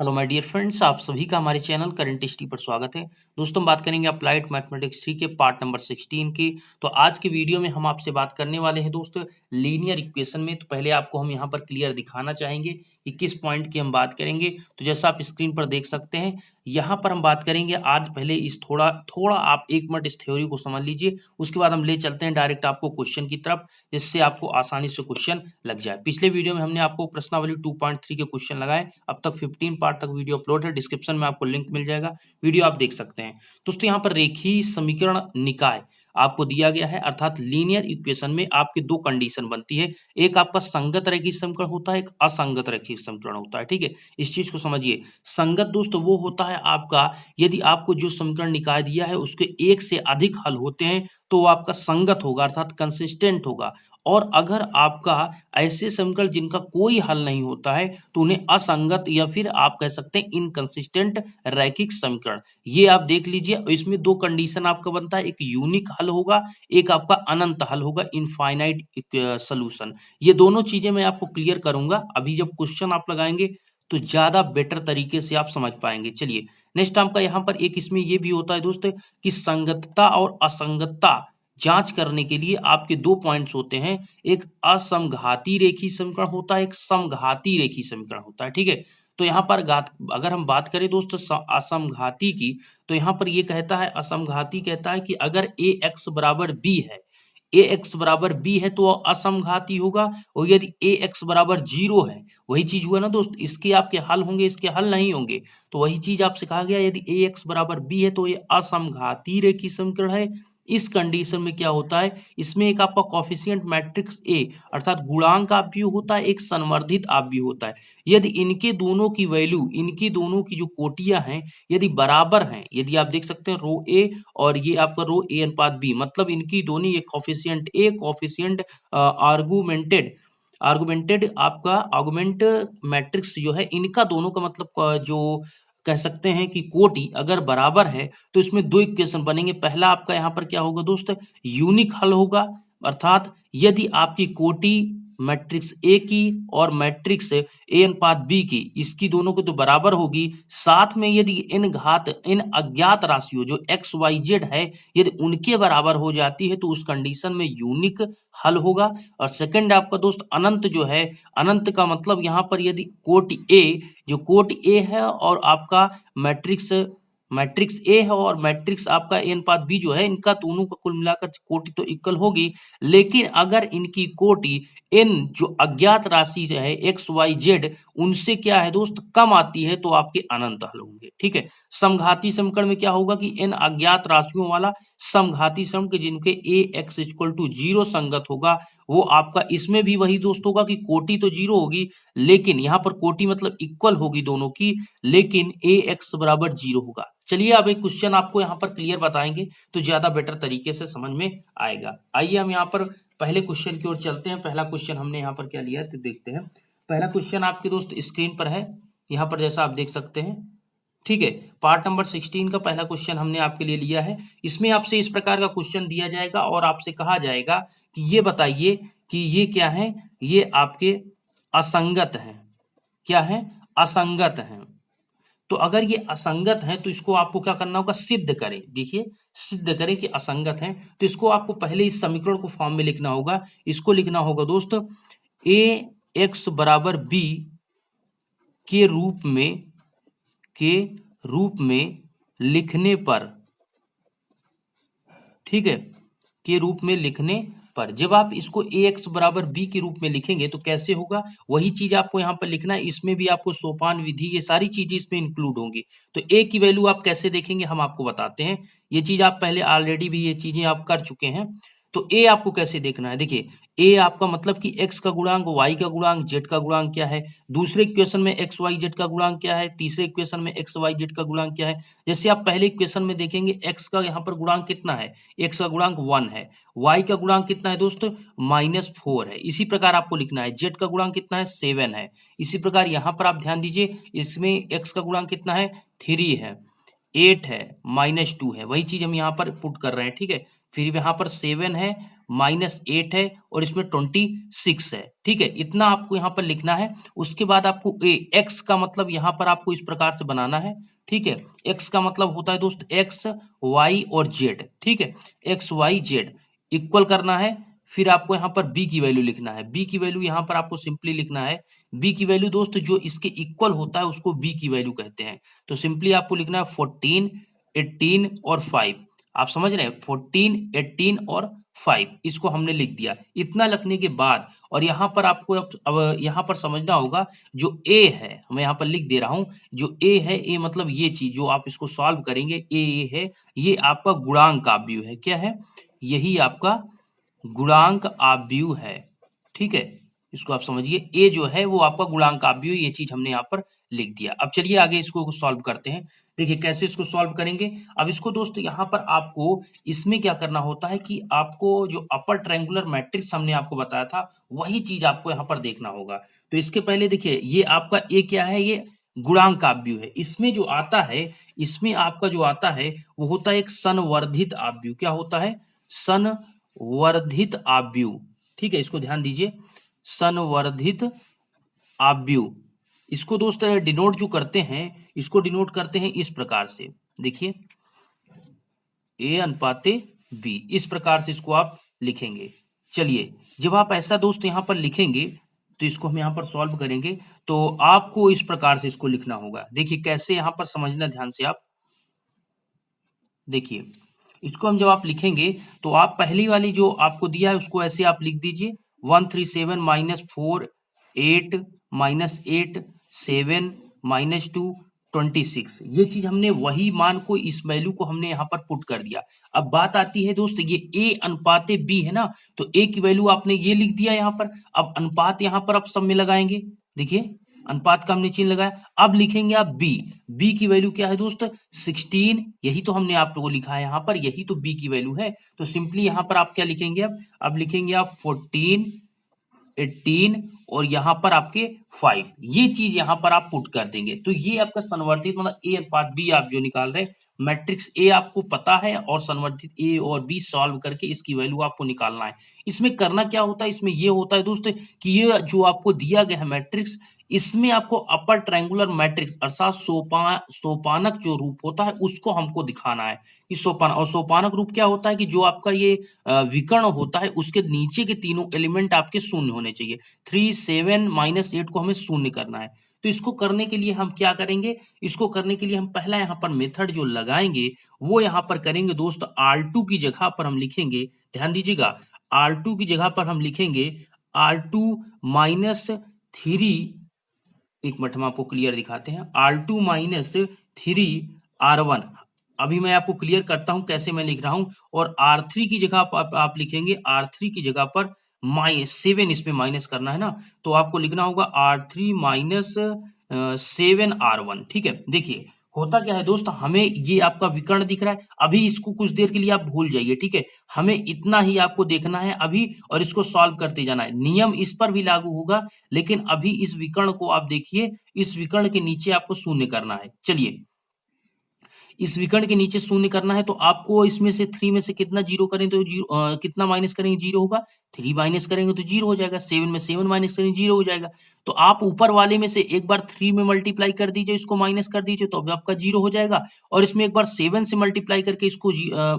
Hello my dear friends, आप सभी का हमारे चैनल करंट हिस्ट्री पर स्वागत है। दोस्तों, हम बात करेंगे अप्लाइड मैथमेटिक्स 3 के पार्ट नंबर 16 की। तो आज के वीडियो में हम आपसे बात करने वाले हैं दोस्तों लीनियर इक्वेशन में। तो पहले आपको हम यहाँ पर क्लियर दिखाना चाहेंगे कि किस पॉइंट की हम बात करेंगे। तो जैसा आप स्क्रीन पर देख सकते हैं, यहाँ पर हम बात करेंगे आज। पहले इस थोड़ा थोड़ा आप एक मिनट इस थ्योरी को समझ लीजिए, उसके बाद हम ले चलते हैं डायरेक्ट आपको क्वेश्चन की तरफ, जिससे आपको आसानी से क्वेश्चन लग जाए। पिछले वीडियो में हमने आपको प्रश्नावली 2.3 के क्वेश्चन लगाए। अब तक 15 पार्ट तक वीडियो अपलोड है, डिस्क्रिप्शन में आपको लिंक मिल जाएगा, वीडियो आप देख सकते हैं। दोस्तों, यहाँ पर रेखीय समीकरण निकाय आपको दिया गया है, अर्थात लीनियर इक्वेशन में आपकी दो कंडीशन बनती है। एक आपका संगत रेखीय समीकरण होता है, एक असंगत रेखीय समीकरण होता है। ठीक है, इस चीज को समझिए। संगत दोस्तों वो होता है आपका, यदि आपको जो समीकरण निकाय दिया है उसके एक से अधिक हल होते हैं तो वो आपका संगत होगा, अर्थात कंसिस्टेंट होगा। और अगर आपका ऐसे समीकरण जिनका कोई हल नहीं होता है तो उन्हें असंगत या फिर आप कह सकते हैं इनकंसिस्टेंट रैखिक समीकरण। ये आप देख लीजिए, इसमें दो कंडीशन आपका बनता है, एक यूनिक हल होगा, एक आपका अनंत हल होगा, इनफाइनाइट सॉल्यूशन। ये दोनों चीजें मैं आपको क्लियर करूंगा। अभी जब क्वेश्चन आप लगाएंगे तो ज्यादा बेटर तरीके से आप समझ पाएंगे। चलिए, नेक्स्ट आपका यहाँ पर एक इसमें ये भी होता है दोस्तों कि संगतता और असंगतता जांच करने के लिए आपके दो पॉइंट्स होते हैं। एक असमघाती रेखीय समीकरण होता है, एक समघाती रेखीय समीकरण होता है। ठीक है, तो यहाँ पर अगर हम बात करें दोस्तों असमघाती की, तो यहाँ पर ये कहता है, असमघाती कहता है कि अगर ए एक्स बराबर बी है, ए एक्स बराबर बी है तो वह असमघाती होगा। और यदि ए एक्स बराबर जीरो है, वही चीज हुआ ना दोस्त, इसके आपके हल होंगे, इसके हल नहीं होंगे। तो वही चीज आपसे कहा गया, यदि ए एक्स बराबर बी है तो ये असमघाती रेखीय समीकरण है। इस कंडीशन में क्या होता है, इसमें एक आपका कॉफिशिएंट मैट्रिक्स ए अर्थात गुणांक आव्यूह होता है, एक संवर्धित आव्यूह होता है। यदि इनके दोनों की वैल्यू, इनकी दोनों की जो कोटियां हैं यदि बराबर हैं, यदि आप देख सकते हैं रो ए और ये आपका रो ए अनुपात बी, मतलब इनकी दोनों, ये कॉफिशिएंट ए, कॉफिशिएंट आर्गुमेंटेड आर्गुमेंटेड आपका आर्गुमेंट मैट्रिक्स जो है, इनका दोनों का मतलब जो कह सकते हैं कि कोटि अगर बराबर है तो इसमें दो इक्वेशन बनेंगे। पहला आपका यहाँ पर क्या होगा दोस्त, यूनिक हल होगा, अर्थात यदि आपकी कोटि मैट्रिक्स ए की और मैट्रिक्स ए अनुपात बी की, इसकी दोनों को तो बराबर होगी, साथ में यदि इन अज्ञात राशियों जो एक्स वाई जेड है, यदि उनके बराबर हो जाती है तो उस कंडीशन में यूनिक हल होगा। और सेकंड आपका दोस्त अनंत जो है, अनंत का मतलब यहाँ पर यदि कोटि ए, जो कोटि ए है और आपका मैट्रिक्स मैट्रिक्स ए है और मैट्रिक्स आपका ए अनुपात बी जो है, इनका दोनों का कुल मिलाकर कोटि तो इक्वल होगी, लेकिन अगर इनकी कोटि इन जो अज्ञात राशि से है एक्स वाई जेड, उनसे क्या है दोस्त कम आती है तो आपके अनंत हल होंगे। ठीक है, समघाती समीकरण में क्या होगा कि इन अज्ञात राशियों वाला समघाती समीकरण जिनके ए एक्स इक्वल टू जीरो संगत होगा, वो आपका इसमें भी वही दोस्त होगा कि कोटि तो जीरो होगी, लेकिन यहाँ पर कोटि मतलब इक्वल होगी दोनों की, लेकिन ए एक्स बराबर जीरो होगा। चलिए, अब एक क्वेश्चन आपको यहाँ पर क्लियर बताएंगे तो ज्यादा बेटर तरीके से समझ में आएगा। आइए हम यहाँ पर पहले क्वेश्चन की ओर चलते हैं। पहला क्वेश्चन हमने यहाँ पर क्या लिया है तो देखते हैं। पहला क्वेश्चन आपके दोस्त स्क्रीन पर है, यहाँ पर जैसा आप देख सकते हैं। ठीक है, पार्ट नंबर 16 का पहला क्वेश्चन हमने आपके लिए लिया है। इसमें आपसे इस प्रकार का क्वेश्चन दिया जाएगा और आपसे कहा जाएगा कि ये बताइए कि ये क्या है, ये आपके असंगत हैं। क्या है, असंगत हैं। तो अगर ये असंगत है तो इसको आपको क्या करना होगा, सिद्ध करें। देखिए, सिद्ध करें कि असंगत है, तो इसको आपको पहले इस समीकरण को फॉर्म में लिखना होगा। इसको लिखना होगा दोस्त, ए एक्स बराबर बी के रूप में लिखने पर, ठीक है, के रूप में लिखने पर, जब आप इसको ए एक्स बराबर बी के रूप में लिखेंगे तो कैसे होगा, वही चीज आपको यहाँ पर लिखना है। इसमें भी आपको सोपान विधि, ये सारी चीजें इसमें इंक्लूड होंगी। तो ए की वैल्यू आप कैसे देखेंगे हम आपको बताते हैं। ये चीज आप पहले ऑलरेडी भी ये चीजें आप कर चुके हैं। तो ए आपको कैसे देखना है, देखिए, ए आपका मतलब कि एक्स का गुणांक, वाई का गुणांक, जेड का गुणांक क्या है। दूसरे इक्वेशन में एक्स वाई जेड का गुणांक क्या है, तीसरे इक्वेशन में एक्स वाई जेड का गुणांक क्या है। जैसे आप पहले इक्वेशन में देखेंगे, एक्स का यहाँ पर गुणांक कितना है, एक्स का गुणांक 1 है, वाई का गुणांक कितना है दोस्तों, -4 है। इसी प्रकार आपको लिखना है, जेड का गुणांक कितना है, 7 है। इसी प्रकार यहाँ पर आप ध्यान दीजिए, इसमें एक्स का गुणांक कितना है, 3 है, 8 है, -2 है। वही चीज हम यहाँ पर पुट कर रहे हैं। ठीक है, फिर यहाँ पर 7 है, -8 है और इसमें 26 है। ठीक है, इतना आपको यहाँ पर लिखना है। उसके बाद आपको x का मतलब यहाँ पर आपको इस प्रकार से बनाना है। ठीक है, x का मतलब होता है दोस्त x, y और z। ठीक है, x, y, z इक्वल करना है। फिर आपको यहाँ पर b की वैल्यू लिखना है। b की वैल्यू यहाँ पर आपको सिंपली लिखना है। b की वैल्यू दोस्त जो इसके इक्वल होता है उसको b की वैल्यू कहते हैं। तो सिंपली आपको लिखना है 14, 18 और 5। आप समझ रहे हैं, 14, 18 और 5 इसको हमने लिख दिया। इतना लिखने के बाद और यहाँ पर आपको अब यहाँ पर समझना होगा, जो a है मैं यहाँ पर लिख दे रहा हूँ। जो a है, a मतलब ये चीज जो आप इसको सॉल्व करेंगे, a है, ये आपका गुणांक आव्यूह है। क्या है? यही आपका गुणांक आव्यूह है। ठीक है, इसको आप समझिए, ए जो है वो आपका गुणांक आव्यूह, ये चीज हमने यहाँ पर लिख दिया। अब चलिए आगे इसको सॉल्व करते हैं। देखिए कैसे इसको सॉल्व करेंगे। अब इसको दोस्त यहाँ पर आपको इसमें क्या करना होता है कि आपको जो अपर ट्रायंगुलर मैट्रिक्स हमने आपको बताया था वही चीज आपको यहाँ पर देखना होगा। तो इसके पहले देखिए, ये आपका ए क्या है, ये गुणांक आव्यूह है। इसमें जो आता है, इसमें आपका जो आता है वो होता है एक संवर्धित आव्यूह। क्या होता है? संवर्धित आव्यूह। ठीक है, इसको ध्यान दीजिए, संवर्धित आव्यूह। इसको दोस्त डिनोट जो करते हैं, इसको डिनोट करते हैं इस प्रकार से। देखिए ए अनुपाते बी, इस प्रकार से इसको आप लिखेंगे। चलिए, जब आप ऐसा दोस्त यहां पर लिखेंगे तो इसको हम यहां पर सॉल्व करेंगे। तो आपको इस प्रकार से इसको लिखना होगा। देखिए कैसे, यहां पर समझना ध्यान से आप। देखिए इसको हम जब आप लिखेंगे तो आप पहली वाली जो आपको दिया है उसको ऐसे आप लिख दीजिए, 137 माइनस 4 8 माइनस 8 7 माइनस 2 26। ये चीज हमने वही मान को, इस वैल्यू को हमने यहाँ पर पुट कर दिया। अब बात आती है दोस्त, ये a अनुपाते b है ना, तो a की वैल्यू आपने ये लिख दिया यहाँ पर। अब अनुपात यहाँ पर आप सब में लगाएंगे। देखिए अनुपात का हमने चिन्ह लगाया। अब लिखेंगे आप b। b की वैल्यू क्या है दोस्त? 16। यही तो हमने आप लोगों को लिखा है यहाँ पर, यही तो b की वैल्यू है। तो सिंपली यहाँ पर आप क्या लिखेंगे? अब लिखेंगे आप 14, 18 और यहाँ पर आपके 5। ये चीज यहाँ पर आप पुट कर देंगे। तो ये आपका संवर्धित मतलब ए अनुपात बी आप जो निकाल रहे हैं, मैट्रिक्स ए आपको पता है और संवर्धित ए और बी सॉल्व करके इसकी वैल्यू आपको निकालना है। इसमें करना क्या होता है, इसमें ये होता है दोस्त कि ये जो आपको दिया गया है मैट्रिक्स, इसमें आपको अपर ट्रायंगुलर मैट्रिक्स अर्थात सोपानक जो रूप होता है उसको हमको दिखाना है। इस सोपान और सोपानक रूप क्या होता है कि जो आपका ये विकर्ण होता है उसके नीचे के तीनों एलिमेंट आपके शून्य होने चाहिए। 3, 7 माइनस 8 को हमें शून्य करना है। तो इसको करने के लिए हम क्या करेंगे? इसको करने के लिए हम पहला यहाँ पर मेथड जो लगाएंगे वो यहाँ पर करेंगे दोस्त, R2 की जगह पर हम लिखेंगे, ध्यान दीजिएगा, R2 की जगह पर हम लिखेंगे R2 माइनस 3। एक मिनट हम आपको क्लियर दिखाते हैं, R2 माइनस 3 R1। अभी मैं आपको क्लियर करता हूं कैसे मैं लिख रहा हूं। और R3 की जगह आप लिखेंगे, R3 की जगह पर -7, इसमें माइनस करना है ना, तो आपको लिखना होगा R3 माइनस 7 R1। ठीक है, देखिए होता क्या है दोस्त, हमें ये आपका विकर्ण दिख रहा है, अभी इसको कुछ देर के लिए आप भूल जाइए। ठीक है, हमें इतना ही आपको देखना है अभी और इसको सॉल्व करते जाना है। नियम इस पर भी लागू होगा, लेकिन अभी इस विकर्ण को आप देखिए, इस विकर्ण के नीचे आपको शून्य करना है। चलिए, इस विकर्ण के नीचे शून्य करना है तो आपको इसमें से 3 में से कितना जीरो करें तो कितना माइनस करेंगे, जीरो होगा। 3 माइनस करेंगे तो जीरो हो जाएगा। 7 में 7 माइनस करेंगे जीरो हो जाएगा। तो आप ऊपर वाले में से एक बार 3 में मल्टीप्लाई कर दीजिए, इसको माइनस कर दीजिए तो अब आपका जीरो हो जाएगा। और इसमें एक बार 7 से मल्टीप्लाई करके इसको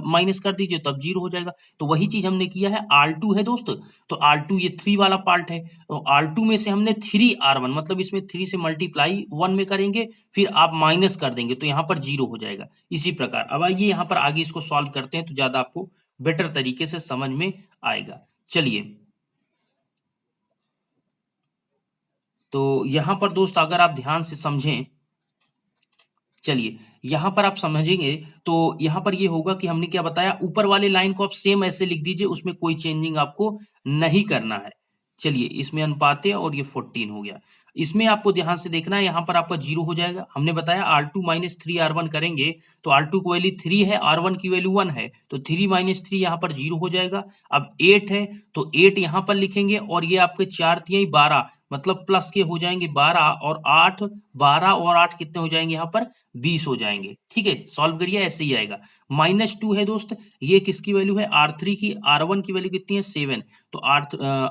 माइनस कर दीजिए तो अब जीरो हो जाएगा। तो वही चीज हमने किया है। R2 है दोस्त, तो R2 ये 3 वाला पार्ट है, तो R2 में से हमने 3R1 मतलब इसमें 3 से मल्टीप्लाई 1 में करेंगे, फिर आप माइनस कर देंगे तो यहाँ पर जीरो हो जाएगा। इसी प्रकार अब आइए यहाँ पर आगे इसको सॉल्व करते हैं तो ज्यादा आपको बेटर तरीके से समझ में आएगा। चलिए, तो यहां पर दोस्त अगर आप ध्यान से समझें, चलिए यहां पर आप समझेंगे तो यहां पर ये होगा कि हमने क्या बताया, ऊपर वाले लाइन को आप सेम ऐसे लिख दीजिए, उसमें कोई चेंजिंग आपको नहीं करना है। चलिए, इसमें अनुपात है और ये 14 हो गया। इसमें आपको ध्यान से देखना है, यहाँ पर आपका जीरो हो जाएगा। हमने बताया R2 माइनस 3R1 करेंगे तो R2 की वैल्यू 3 है, R1 की वैल्यू 1 है, तो 3 माइनस 3 यहाँ पर जीरो हो जाएगा। अब 8 है तो 8 यहाँ पर लिखेंगे और ये आपके 4 3 12 मतलब प्लस के हो जाएंगे 12 और 8, 12 और 8 कितने हो जाएंगे यहाँ पर 20 हो जाएंगे। ठीक है, सॉल्व करिए, ऐसे ही आएगा। -2 है दोस्त, ये किसकी वैल्यू है R3 की, R1 की वैल्यू कितनी है 7, तो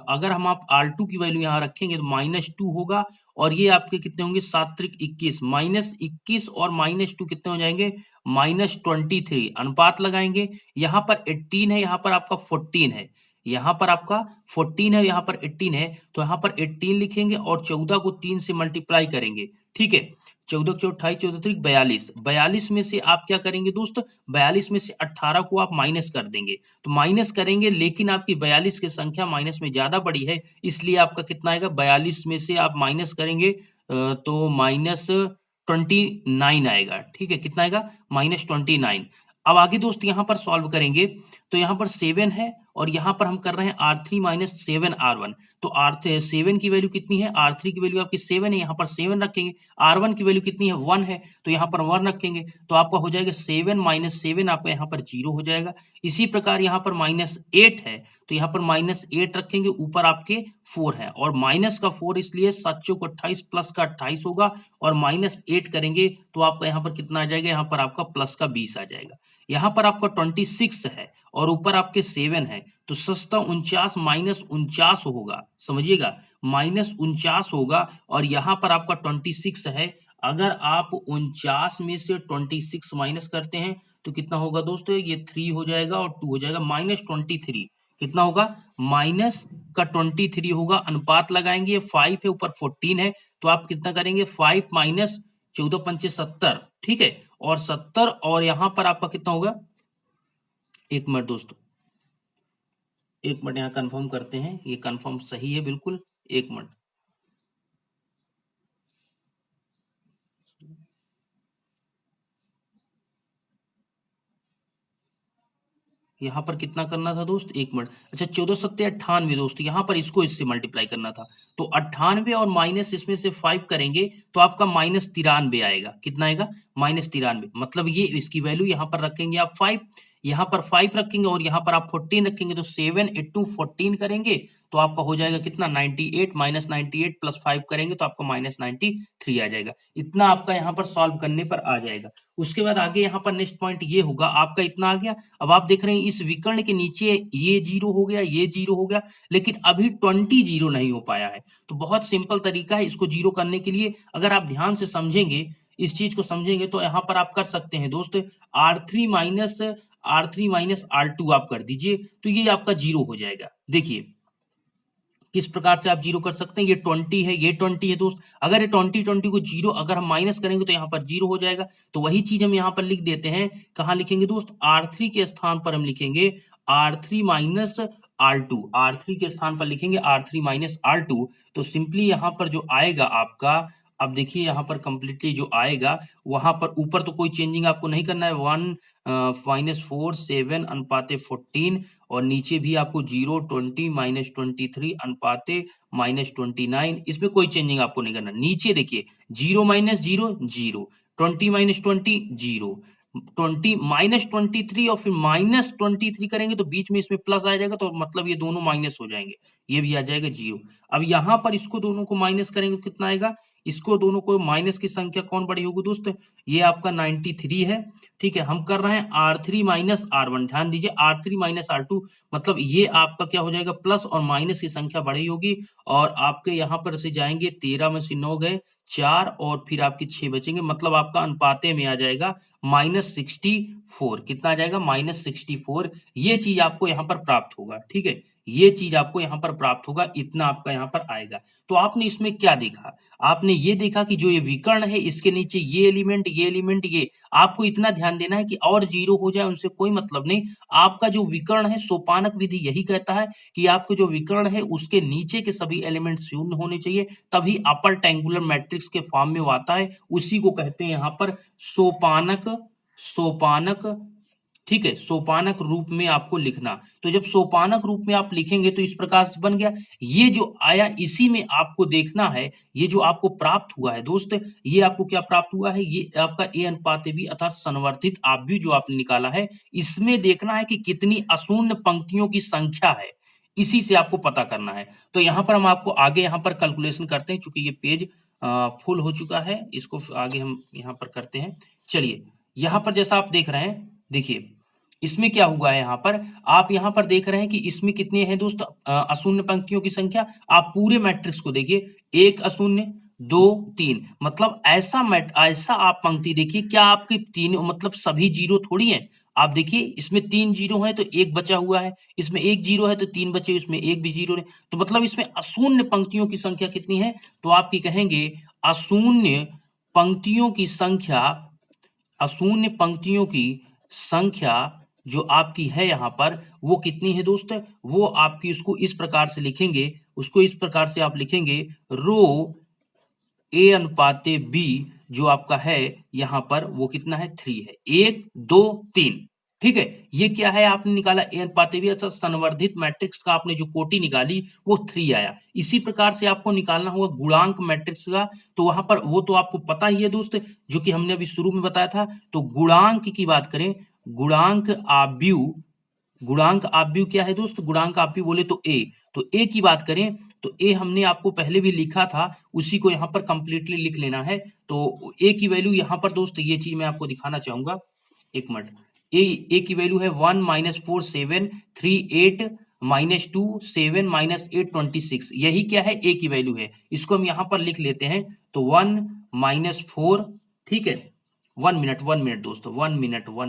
अगर हम आप R2 की वैल्यू यहाँ रखेंगे तो -2 होगा और ये आपके कितने होंगे 7 त्रिक 21, -21 और -2 कितने हो जाएंगे -23। अनुपात लगाएंगे, यहाँ पर 18 है, यहाँ पर आपका 14 है, यहाँ पर आपका 14 है, यहाँ पर 18 है, तो यहाँ पर 18 लिखेंगे और 14 को 3 से मल्टीप्लाई करेंगे। ठीक है, 14 चौ 28, 14 त्रिक 42, 42 में से आप क्या करेंगे दोस्त, 42 में से 18 को आप माइनस कर देंगे, तो माइनस करेंगे लेकिन आपकी 42 की संख्या माइनस में ज्यादा बड़ी है, इसलिए आपका कितना आएगा 42 में से आप माइनस करेंगे तो -29 आएगा। ठीक है, कितना आएगा -29। अब आगे दोस्त यहाँ पर सॉल्व करेंगे तो यहाँ पर 7 है और यहाँ पर हम कर रहे हैं R3 माइनस 7R1, तो R7 की वैल्यू कितनी है, R3 की वैल्यू आपकी 7 है, यहाँ पर 7 रखेंगे, R1 की वैल्यू कितनी है 1 है, तो यहाँ पर 1 रखेंगे, तो आपका हो जाएगा 7 माइनस 7 आपका यहाँ पर 0 हो जाएगा। इसी प्रकार यहाँ पर -8 है, तो यहाँ पर -8 रखेंगे, ऊपर आपके 4 है और माइनस का 4 इसलिए 7 चौक 28 प्लस का 28 होगा और -8 करेंगे तो आपका यहाँ पर कितना आ जाएगा, यहाँ पर आपका प्लस का 20 आ जाएगा। यहाँ पर आपका 26 है और ऊपर आपके 7 है, तो सस्ता 49 -49 होगा, समझिएगा -49 होगा और यहाँ पर आपका 26 है। अगर आप 49 में से 26 माइनस करते हैं तो कितना होगा दोस्तों, ये 3 हो जाएगा और 2 हो जाएगा, -23। कितना होगा, माइनस का 23 होगा। अनुपात लगाएंगे, 5 है ऊपर 14 है, तो आप कितना करेंगे 5 माइनस 14 पंचे 70। ठीक है, और 70 और यहाँ पर आपका कितना होगा, एक मिनट दोस्तों, एक मिनट यहाँ कंफर्म करते हैं, ये कंफर्म सही है बिल्कुल, एक मिनट। यहाँ पर कितना करना था दोस्त, एक मिनट, अच्छा 14 सत्ते 98 दोस्त, यहाँ पर इसको इससे मल्टीप्लाई करना था, तो 98 और माइनस इसमें से 5 करेंगे तो आपका -93 आएगा। कितना आएगा, -93, मतलब ये इसकी वैल्यू यहाँ पर रखेंगे आप 5, यहाँ पर 5 रखेंगे और यहाँ पर आप 14 रखेंगे, तो 7 into 14 करेंगे तो आपका हो जाएगा कितना 98, -98 प्लस 5 करेंगे तो आपका -93 आ जाएगा। इतना आपका यहाँ पर सॉल्व करने पर आ जाएगा। उसके बाद आगे यहाँ पर नेक्स्ट पॉइंट ये होगा, आपका इतना आ गया। अब आप देख रहे हैं इस विकर्ण के नीचे ये 0 हो गया, ये 0 हो गया, लेकिन अभी 20 0 नहीं हो पाया है। तो बहुत सिंपल तरीका है इसको 0 करने के लिए, अगर आप ध्यान से समझेंगे, इस चीज को समझेंगे तो यहाँ पर आप कर सकते हैं दोस्त, R3 - R2 आप कर दीजिए तो ये आपका 0 हो जाएगा। देखिए किस प्रकार से आप 0 कर सकते हैं, ये 20 है, ये 20 है दोस्त, अगर ये 20 को 0 अगर हम माइनस करेंगे तो यहाँ पर 0 हो जाएगा। तो वही चीज हम यहाँ पर लिख देते हैं, कहाँ लिखेंगे दोस्त, R3 के स्थान पर हम लिखेंगे R3 माइनस R2, R3 के स्थान पर लिखेंगे R3 माइनस R2। तो सिंपली यहाँ पर जो आएगा आपका, अब देखिए यहाँ पर कंप्लीटली जो आएगा, वहां पर ऊपर तो कोई चेंजिंग आपको नहीं करना है, 1 -4 7 अनुपाते 14 और नीचे भी आपको 0 20 -23 अनुपाते -29, इसमें कोई चेंजिंग आपको नहीं करना। नीचे देखिए 0 - 0 0, 20 - 20 0, 20 -23 और फिर -23 करेंगे तो बीच में इसमें प्लस आ जाएगा, तो मतलब ये दोनों माइनस हो जाएंगे, ये भी आ जाएगा 0। अब यहाँ पर इसको दोनों को माइनस करेंगे तो कितना आएगा, इसको दोनों को माइनस की संख्या कौन बड़ी होगी दोस्त, ये आपका 93 है। ठीक है, हम कर रहे हैं R3 माइनस R1, ध्यान दीजिए R3 माइनस R2, मतलब ये आपका क्या हो जाएगा, प्लस और माइनस की संख्या बड़ी होगी और आपके यहाँ पर से जाएंगे 13 में से 9 गए 4 और फिर आपके 6 बचेंगे, मतलब आपका अनुपाते में आ जाएगा -64। कितना आ जाएगा, -64। ये चीज आपको यहाँ पर प्राप्त होगा। ठीक है, ये चीज आपको यहाँ पर प्राप्त होगा, इतना आपका यहाँ पर आएगा। तो आपने इसमें क्या देखा, आपने ये देखा कि जो ये विकर्ण है इसके नीचे ये एलिमेंट, ये एलिमेंट, ये आपको इतना ध्यान देना है कि और 0 हो जाए उनसे कोई मतलब नहीं। आपका जो विकर्ण है, सोपानक विधि यही कहता है कि आपको जो विकर्ण है उसके नीचे के सभी एलिमेंट शून्य होने चाहिए, तभी अपर ट्रायंगुलर मैट्रिक्स के फॉर्म में वो आता है। उसी को कहते हैं यहाँ पर सोपानक, सोपानक। ठीक है, सोपानक रूप में आपको लिखना। तो जब सोपानक रूप में आप लिखेंगे तो इस प्रकार से बन गया। ये जो आया इसी में आपको देखना है, ये जो आपको प्राप्त हुआ है दोस्त, ये आपको क्या प्राप्त हुआ है, ये आपका ए अनुपात बी अर्थात संवर्धित आव्यूह जो आपने निकाला है, इसमें देखना है कि कितनी अशून्य पंक्तियों की संख्या है। इसी से आपको पता करना है। तो यहाँ पर हम आपको आगे यहाँ पर कैलकुलेशन करते हैं, चूंकि ये पेज फुल हो चुका है, इसको आगे हम यहाँ पर करते हैं। चलिए, यहाँ पर जैसा आप देख रहे हैं, देखिए इसमें क्या हुआ है, यहाँ पर आप यहाँ पर देख रहे हैं कि इसमें कितने हैं दोस्त अशून्य पंक्तियों की संख्या। आप पूरे मैट्रिक्स को देखिए, एक अशून्य, दो, तीन, मतलब ऐसा आप पंक्ति देखिए, क्या आपके तीन मतलब सभी जीरो थोड़ी है। आप देखिए इसमें तीन जीरो है तो एक बचा हुआ है, इसमें एक जीरो है तो तीन बचे, इसमें एक भी जीरो है, तो मतलब इसमें अशून्य पंक्तियों की संख्या कितनी है, तो आपकी कहेंगे अशून्य पंक्तियों की संख्या, अशून्य पंक्तियों की संख्या जो आपकी है यहाँ पर वो कितनी है दोस्त, वो आपकी उसको इस प्रकार से लिखेंगे, उसको इस प्रकार से आप लिखेंगे रो ए अनुपाते बी जो आपका है यहाँ पर वो कितना है, 3 है, 1 2 3, ठीक है। ये क्या है आपने निकाला, ए अनुपाते बी, अर्थात संवर्धित मैट्रिक्स का आपने जो कोटि निकाली वो 3 आया। इसी प्रकार से आपको निकालना होगा गुणांक मैट्रिक्स का, तो वहां पर वो तो आपको पता ही है दोस्त, जो कि हमने अभी शुरू में बताया था। तो गुणांक की बात करें, गुणांक आव्यूह, गुणांक आव्यूह क्या है दोस्त, गुणांक आव्यूह बोले तो ए, तो ए की बात करें तो ए हमने आपको पहले भी लिखा था, उसी को यहाँ पर कंप्लीटली लिख लेना है। तो ए की वैल्यू यहाँ पर दोस्त, ये चीज मैं आपको दिखाना चाहूंगा, एक मिनट। ए की वैल्यू है 1 - 4 7 3 8 -2 7 -8 26, यही क्या है, ए की वैल्यू है। इसको हम यहाँ पर लिख लेते हैं, तो 1 - 4, ठीक है। 1 मिनट दोस्तों, 1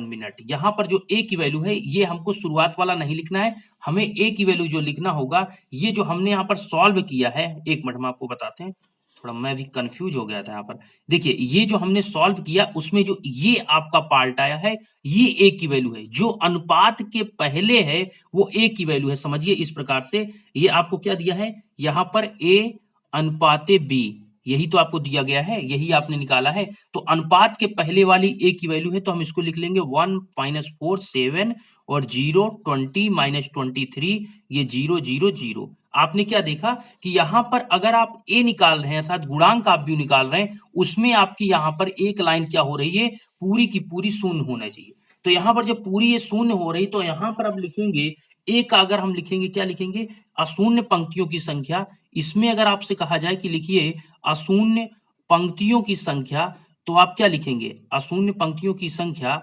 मिनट, यहाँ पर जो ए की वैल्यू है ये हमको शुरुआत वाला नहीं लिखना है, हमें ए की वैल्यू जो लिखना होगा, ये जो हमने यहाँ पर सॉल्व किया है, एक मिनट हम आपको बताते हैं, थोड़ा मैं भी कंफ्यूज हो गया था यहाँ पर। देखिए ये जो हमने सॉल्व किया उसमें जो ये आपका पार्ट आया है ये ए की वैल्यू है, जो अनुपात के पहले है वो ए की वैल्यू है। समझिए इस प्रकार से, ये आपको क्या दिया है यहाँ पर, ए अनुपाते बी, यही तो आपको दिया गया है, यही आपने निकाला है। तो अनुपात के पहले वाली ए की वैल्यू है, तो हम इसको लिख लेंगे 1 - 4 7 और 0 20 - 23, ये 0 0 0। आपने क्या देखा कि यहाँ पर अगर आप ए निकाल रहे हैं अर्थात गुणांक आप भी निकाल रहे हैं, उसमें आपकी यहाँ पर एक लाइन क्या हो रही है, पूरी की पूरी शून्य होना चाहिए। तो यहाँ पर जब पूरी ये शून्य हो रही, तो यहाँ पर अब लिखेंगे ए का, अगर हम लिखेंगे क्या लिखेंगे, अशून्य पंक्तियों की संख्या। इसमें अगर आपसे कहा जाए कि लिखिए अशून्य पंक्तियों की संख्या, तो आप क्या लिखेंगे, अशून्य पंक्तियों की संख्या,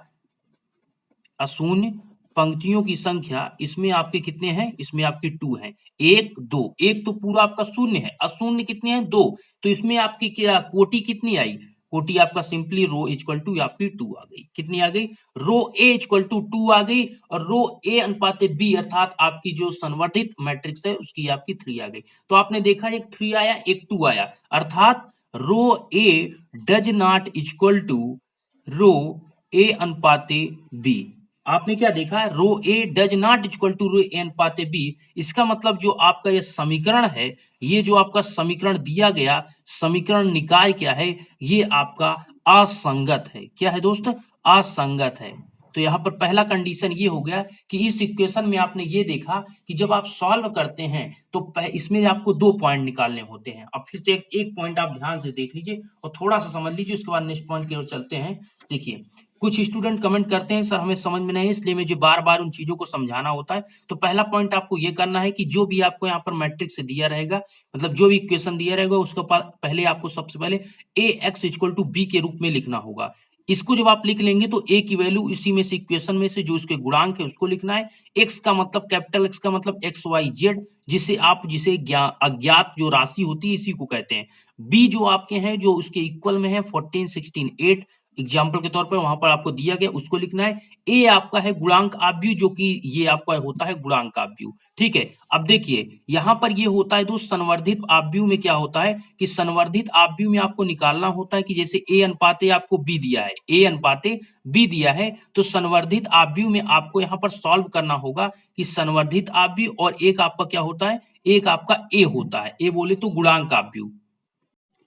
अशून्य पंक्तियों की संख्या, इसमें आपके कितने हैं, इसमें आपके 2 हैं, 1 2, एक तो पूरा आपका शून्य है, अशून्य कितने हैं, 2, तो इसमें आपकी क्या कोटि कितनी आई, कोटि आपका सिंपली रो इक्वल टू आपकी 2 आ गई, कितनी आ गई, रो ए इक्वल टू 2 आ गई, और रो ए अनुपाते बी अर्थात आपकी जो संवर्धित मैट्रिक्स है उसकी आपकी 3 आ गई। तो आपने देखा एक 3 आया एक 2 आया, अर्थात rho A does not equal to rho A अनुपाते बी। आपने क्या देखा, rho A does not equal to rho A अनुपाते बी, इसका मतलब जो आपका ये समीकरण है, ये जो आपका समीकरण दिया गया, समीकरण निकाय क्या है, ये आपका असंगत है। क्या है दोस्त, असंगत है। तो यहाँ पर पहला कंडीशन ये हो गया कि इस इक्वेशन में आपने ये देखा कि जब आप सॉल्व करते हैं तो इसमें आपको 2 पॉइंट निकालने होते हैं। अब फिर से एक पॉइंट आप ध्यान से देख लीजिए और थोड़ा सा समझ लीजिए, उसके बाद नेक्स्ट पॉइंट की ओर चलते हैं। देखिए कुछ स्टूडेंट कमेंट करते हैं सर हमें समझ में नहीं, इसलिए मुझे बार बार उन चीजों को समझाना होता है। तो पहला पॉइंट आपको ये करना है कि जो भी आपको यहाँ पर मैट्रिक्स दिया रहेगा, मतलब जो भी इक्वेशन दिया रहेगा, उसको पहले आपको सबसे पहले ए एक्स इक्वल टू बी के रूप में लिखना होगा। इसको जब आप लिख लेंगे तो ए की वैल्यू इसी में से इक्वेशन में से जो उसके गुणांक है उसको लिखना है। एक्स का मतलब कैपिटल एक्स का मतलब एक्स वाई जेड, जिसे अज्ञात जो राशि होती है इसी को कहते हैं। बी जो आपके हैं जो उसके इक्वल में है 14 16 8, एग्जाम्पल के तौर पर वहां पर आपको दिया गया उसको लिखना है। ए आपका है गुणांक आव्यूह, जो कि ये आपका होता है गुणांक आव्यूह, ठीक है। अब देखिए यहां पर ये होता है दोस्त संवर्धित आव्यूह में क्या होता है कि संवर्धित आव्यूह में आपको निकालना होता है कि जैसे ए अनुपाते आपको बी दिया है, ए अनुपाते बी दिया है, तो संवर्धित आव्यूह में आपको यहाँ पर सॉल्व करना होगा कि संवर्धित आव्यूह और एक आपका क्या होता है, एक आपका ए होता है, ए बोले तो गुणांक आव्यूह।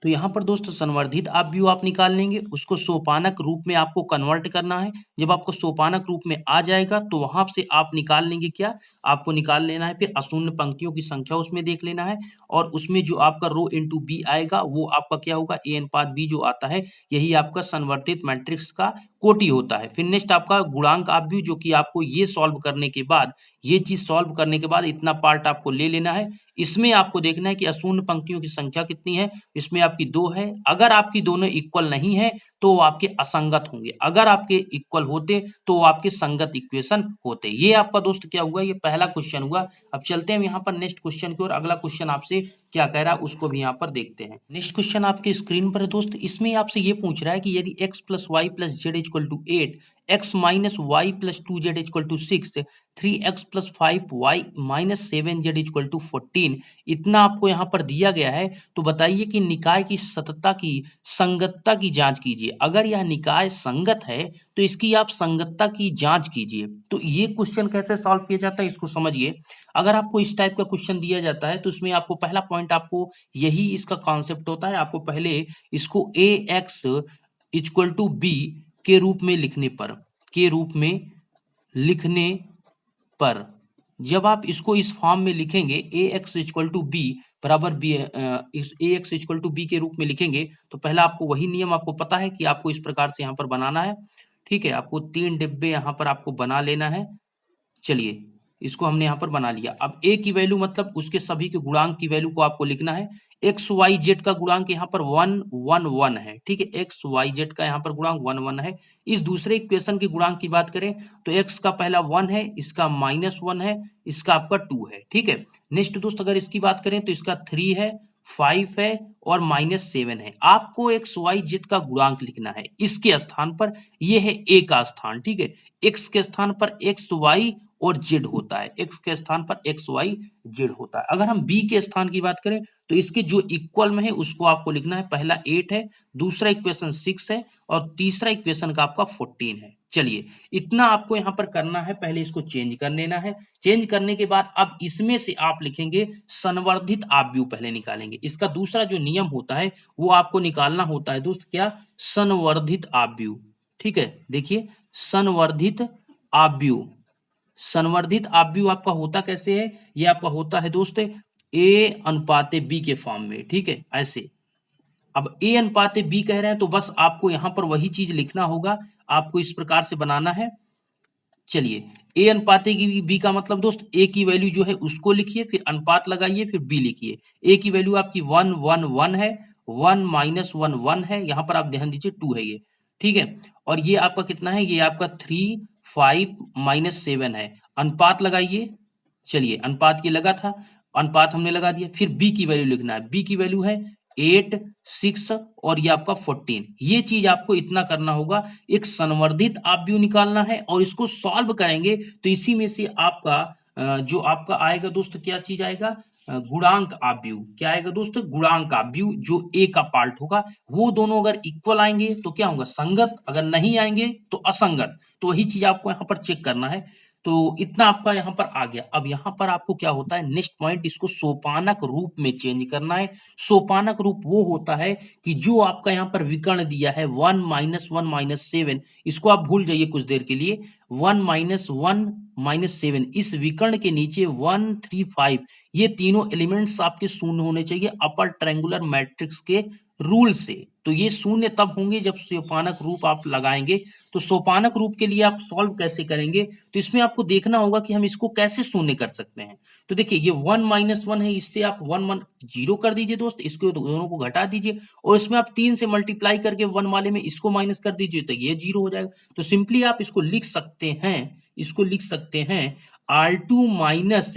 तो यहाँ पर दोस्त संवर्धित अपव्यू आप निकाल लेंगे, उसको सोपानक रूप में आपको कन्वर्ट करना है। जब आपको सोपानक रूप में आ जाएगा तो वहां से आप निकाल लेंगे क्या, आपको निकाल लेना है फिर अशून्य पंक्तियों की संख्या उसमें देख लेना है, और उसमें जो आपका रो इंटू बी आएगा वो आपका क्या होगा, ए अनुपात बी जो आता है, यही आपका संवर्धित मैट्रिक्स का कोटि होता है। फिर नेक्स्ट आपका गुणांक अपव्यू, जो कि आपको ये सॉल्व करने के बाद, ये चीज सॉल्व करने के बाद इतना पार्ट आपको ले लेना है। इसमें आपको देखना है कि अशून्य पंक्तियों की संख्या कितनी है, इसमें आपकी 2 है। अगर आपकी दोनों इक्वल नहीं है तो वो आपके असंगत होंगे, अगर आपके इक्वल होते तो वो आपके संगत इक्वेशन होते। ये आपका दोस्त क्या हुआ, ये पहला क्वेश्चन हुआ। अब चलते हैं यहाँ पर नेक्स्ट क्वेश्चन की ओर। अगला क्वेश्चन आपसे क्या कह रहा है उसको भी यहाँ पर देखते हैं। नेक्स्ट क्वेश्चन आपके स्क्रीन पर है दोस्त, इसमें आपसे ये पूछ रहा है कि यदि x plus y plus z equal to 8, x minus y plus 2z equal to 6, 3x plus 5y minus 7z equal to 14, इतना आपको यहाँ पर दिया गया है, तो बताइए कि निकाय की सततता की संगतता की जांच कीजिए। अगर यह निकाय संगत है तो इसकी आप संगतता की जांच कीजिए। तो ये क्वेश्चन कैसे सॉल्व किया जाता है इसको समझिए। अगर आपको इस टाइप का क्वेश्चन दिया जाता है तो इसमें आपको पहला पॉइंट, आपको यही इसका कॉन्सेप्ट होता है, आपको पहले इसको ए एक्स इक्वल टू बी के रूप में लिखने पर, के रूप में लिखने पर, जब आप इसको इस फॉर्म में लिखेंगे ए एक्स इक्वल टू बी बराबर बी, इस ए एक्स इक्वल टू बी के रूप में लिखेंगे, तो पहला आपको वही नियम आपको पता है कि आपको इस प्रकार से यहाँ पर बनाना है। ठीक है, आपको 3 डिब्बे यहाँ पर आपको बना लेना है। चलिए, इसको हमने यहाँ पर बना लिया। अब ए की वैल्यू मतलब उसके सभी के गुणांक की वैल्यू को आपको लिखना है। एक्स वाई जेड का गुणांक यहाँ पर 1 1 1 है। ठीक है, एक्स वाई जेड का यहाँ पर गुणांक 1 1 है। इस दूसरे इक्वेशन के गुणांक की बात करें तो एक्स का पहला 1 है, इसका -1 है, इसका आपका 2 है। ठीक है, नेक्स्ट दोस्त अगर इसकी बात करें तो इसका 3 है, 5 है और -7 है। आपको एक्स वाई जेड का गुणांक लिखना है इसके स्थान पर, ये है ए का स्थान। ठीक है, एक्स के स्थान पर एक्स वाई और जेड होता है, एक्स के स्थान पर एक्स वाई जेड होता है। अगर हम बी के स्थान की बात करें तो इसके जो इक्वल में है उसको आपको लिखना है। पहला 8 है, दूसरा इक्वेशन 6 है और तीसरा इक्वेशन का आपका 14 है। चलिए, इतना आपको यहाँ पर करना है, पहले इसको चेंज कर लेना है। चेंज करने के बाद अब इसमें से आप लिखेंगे संवर्धित अपव्यू, पहले निकालेंगे। इसका दूसरा जो नियम होता है वो आपको निकालना होता है दोस्त, क्या, संवर्धित अपव्यू। ठीक है, देखिए संवर्धित अपव्यू, संवर्धित अपव्यू आपका होता कैसे है, ये आपका होता है दोस्त ए अनुपात बी के फॉर्म में। ठीक है, ऐसे। अब ए अनुपात बी कह रहे हैं तो बस आपको यहां पर वही चीज लिखना होगा, आपको इस प्रकार से बनाना है। चलिए, ए अनुपात बी का मतलब दोस्त ए की वैल्यू जो है उसको लिखिए, फिर अनुपात लगाइए, फिर बी लिखिए। ए की वैल्यू आपकी 1 1 1 है, 1 -1 1 है, यहां पर आप ध्यान दीजिए 2 है ये। ठीक है, और ये आपका कितना है, ये आपका 3 5 -7 है। अनुपात लगाइए। चलिए, अनुपात ये लगा था, अनुपात हमने लगा दिया। फिर बी की वैल्यू लिखना है, बी की वैल्यू है 8 6 और ये आपका 14। ये चीज आपको इतना करना होगा, एक संवर्धित अपव्यू निकालना है और इसको सॉल्व करेंगे तो इसी में से आपका जो आपका आएगा दोस्त, क्या चीज आएगा, गुणांक अपव्यू। क्या आएगा दोस्त, गुणांक अपव्यू, जो ए का पार्ट होगा। वो दोनों अगर इक्वल आएंगे तो क्या होगा, संगत, अगर नहीं आएंगे तो असंगत। तो वही चीज आपको यहाँ पर चेक करना है। तो इतना आपका यहाँ पर आ गया। अब यहाँ पर आपको क्या होता है, नेक्स्ट पॉइंट, इसको सोपानक रूप में चेंज करना है। सोपानक रूप वो होता है कि जो आपका यहाँ पर विकर्ण दिया है 1 -1 -7, इसको आप भूल जाइए कुछ देर के लिए। 1 -1 -7, इस विकर्ण के नीचे 1 3 5, ये तीनों एलिमेंट्स आपके शून्य होने चाहिए अपर ट्रायंगुलर मैट्रिक्स के रूल से। तो ये शून्य तब होंगे जब सोपानक रूप आप लगाएंगे। तो सोपानक रूप के लिए आप सॉल्व कैसे करेंगे, तो इसमें आपको देखना होगा कि हम इसको कैसे शून्य कर सकते हैं। तो देखिए, ये 1 -1 है, इससे आप 1 1 0 कर दीजिए दोस्त, इसको दोनों को घटा दीजिए और इसमें आप 3 से मल्टीप्लाई करके 1 वाले में इसको माइनस कर दीजिए तो ये 0 हो जाएगा। तो सिंपली आप इसको लिख सकते हैं, इसको लिख सकते हैं R2 माइनस,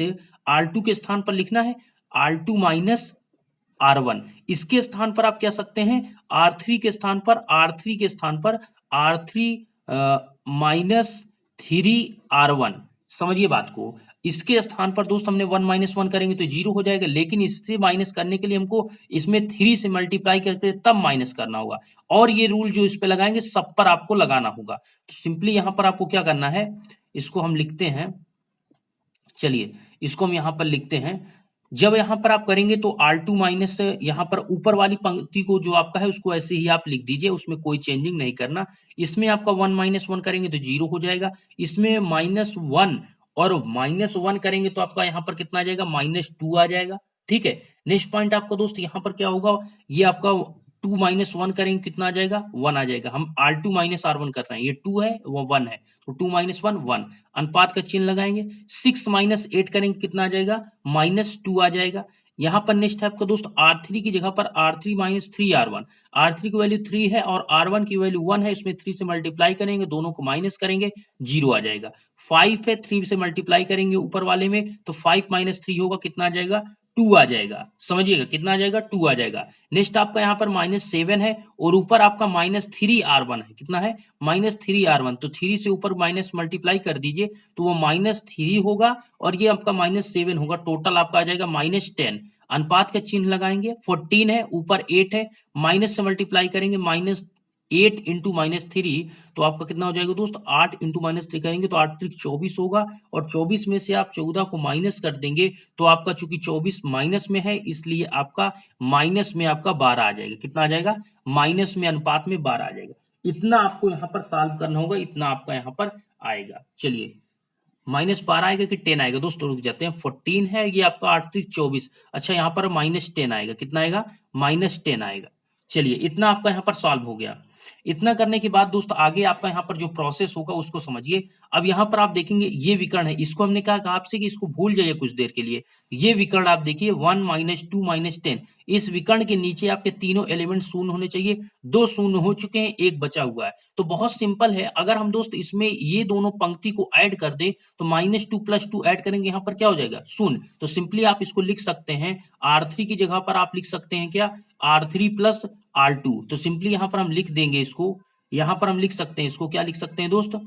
R2 के स्थान पर लिखना है R2 माइनस R1। इसके स्थान पर आप क्या सकते हैं, R3 के स्थान पर, R3 के स्थान पर R3 -3R1। समझिए बात को, इसके स्थान पर दोस्त हमने 1 -1 करेंगे तो 0 हो जाएगा, लेकिन इससे माइनस करने के लिए हमको इसमें 3 से मल्टीप्लाई करके तब माइनस करना होगा। और ये रूल जो इस पे लगाएंगे सब पर आपको लगाना होगा। तो सिंपली यहां पर आपको क्या करना है, इसको हम लिखते हैं। चलिए, इसको हम यहां पर लिखते हैं जब यहाँ पर आप करेंगे तो R2 माइनस यहाँ पर ऊपर वाली पंक्ति को जो आपका है उसको ऐसे ही आप लिख दीजिए, उसमें कोई चेंजिंग नहीं करना। इसमें आपका 1 माइनस 1 करेंगे तो 0 हो जाएगा। इसमें -1 और -1 करेंगे तो आपका यहाँ पर कितना आ जाएगा, -2 आ जाएगा। ठीक है, नेक्स्ट पॉइंट आपका दोस्त यहाँ पर क्या होगा, ये आपका 2 माइनस 1 करेंगे कितना आ जाएगा, 1 आ जाएगा। हम R2 माइनस R1 कर रहे हैं, ये 2 है वो 1 है, तो 2 माइनस 1 1, अनुपात का चिन्ह लगाएंगे। 6 माइनस 8 करेंगे कितना आ जाएगा, -2 आ जाएगा। यहाँ पर नेक्स्ट है आपका दोस्त R3 की जगह पर R3 माइनस 3R1, R3 की वैल्यू 3 है और R1 की वैल्यू 1 है, इसमें 3 से मल्टीप्लाई करेंगे, दोनों को माइनस करेंगे, 0 आ जाएगा। 5 है, 3 से मल्टीप्लाई करेंगे ऊपर वाले में तो 5 माइनस 3 होगा, कितना आ जाएगा, 2 आ जाएगा। समझिएगा कितना आ जाएगा, 2 आ जाएगा। नेक्स्ट आपका यहाँ पर -7 है और ऊपर आपका -3R1 है, कितना है, -3R1, तो 3 से ऊपर माइनस मल्टीप्लाई कर दीजिए तो वो -3 होगा और ये आपका -7 होगा, टोटल आपका आ जाएगा -10। अनुपात का चिन्ह लगाएंगे, 14 है ऊपर 8 है, माइनस से मल्टीप्लाई करेंगे, -8 इंटू -3 तो आपका कितना हो जाएगा दोस्त, 8 इंटू -3 करेंगे तो 8 त्रिक 24 होगा और 24 में से आप 14 को माइनस कर देंगे तो आपका चूंकि 24 माइनस में है इसलिए आपका माइनस में आपका 12 आ जाएगा। कितना आ जाएगा, माइनस में अनुपात में 12 आ जाएगा। इतना आपको यहाँ पर सॉल्व करना होगा, इतना आपका यहाँ पर आएगा। चलिए, -12 आएगा कि 10 आएगा दोस्तों, रुक जाते हैं। 14 है, ये आपका 8 त्रिक 24, अच्छा यहाँ पर -10 आएगा, कितना आएगा, -10 आएगा। चलिए, इतना आपका यहाँ पर सॉल्व हो गया। इतना करने के बाद दोस्त आगे आपका यहाँ पर जो प्रोसेस होगा उसको समझिए। अब यहाँ पर आप देखेंगे ये विकर्ण है, इसको हमने कहा आपसे कि इसको भूल जाइए कुछ देर के लिए। ये विकर्ण आप देखिए 1 -2 -10, इस विकर्ण के नीचे आपके तीनों एलिमेंट शून्य होने चाहिए। 2 शून्य हो चुके हैं, एक बचा हुआ है, तो बहुत सिंपल है। अगर हम दोस्त इसमें ये दोनों पंक्ति को ऐड कर दें तो -2 + 2 ऐड करेंगे, यहाँ पर क्या हो जाएगा, शून्य। तो सिंपली आप इसको लिख सकते हैं, R3 की जगह पर आप लिख सकते हैं क्या, R3 + R2। तो सिंपली यहाँ पर हम लिख देंगे इसको, यहाँ पर हम लिख सकते हैं इसको, क्या लिख सकते हैं दोस्त,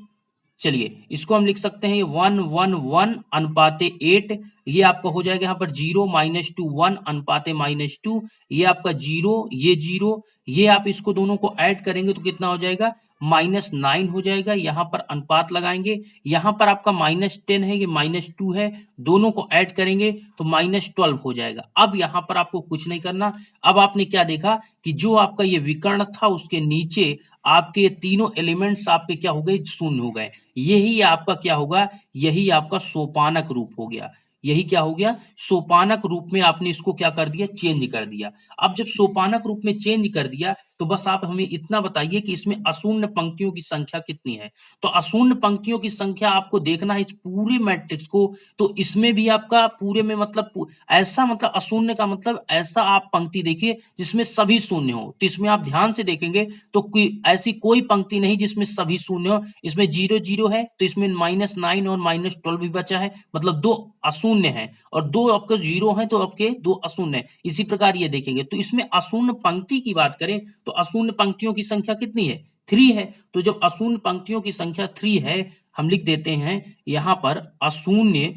चलिए इसको हम लिख सकते हैं 1 1 1 अनुपाते 8, ये आपका हो जाएगा यहाँ पर 0 -2 1 अनुपाते -2, ये आपका 0 ये 0, ये आप इसको दोनों को ऐड करेंगे तो कितना हो जाएगा, -9 हो जाएगा। यहाँ पर अनुपात लगाएंगे, यहाँ पर आपका -10 है, ये -2 है, दोनों को ऐड करेंगे तो -12 हो जाएगा। अब यहाँ पर आपको कुछ नहीं करना। अब आपने क्या देखा कि जो आपका ये विकर्ण था उसके नीचे आपके तीनों एलिमेंट्स आपके क्या हो गए, शून्य हो गए। यही आपका क्या होगा, यही आपका सोपानक रूप हो गया। यही क्या हो गया, सोपानक रूप में आपने इसको क्या कर दिया, चेंज कर दिया। अब जब सोपानक रूप में चेंज कर दिया तो बस आप हमें इतना बताइए कि इसमें अशून्य पंक्तियों की संख्या कितनी है। तो अशून्य पंक्तियों की संख्या आपको देखना है इस पूरे मैट्रिक्स को, तो इसमें भी आपका पूरे में मतलब ऐसा, मतलब अशून्य का मतलब ऐसा आप पंक्ति देखिए जिसमें सभी शून्य हो। तो इसमें आप ध्यान से देखेंगे तो ऐसी कोई पंक्ति नहीं जिसमें सभी शून्य हो। इसमें 0 0 है तो इसमें -9 और -12 भी बचा है, मतलब 2 अशून्य है और 2 आपके 0 है तो आपके 2 अशून्य है। इसी प्रकार ये देखेंगे तो इसमें अशून्य पंक्ति की बात करें तो अशून्य पंक्तियों की संख्या कितनी है, 3 है। तो जब अशून्य पंक्तियों की संख्या 3 है, हम लिख देते हैं यहां पर अशून्य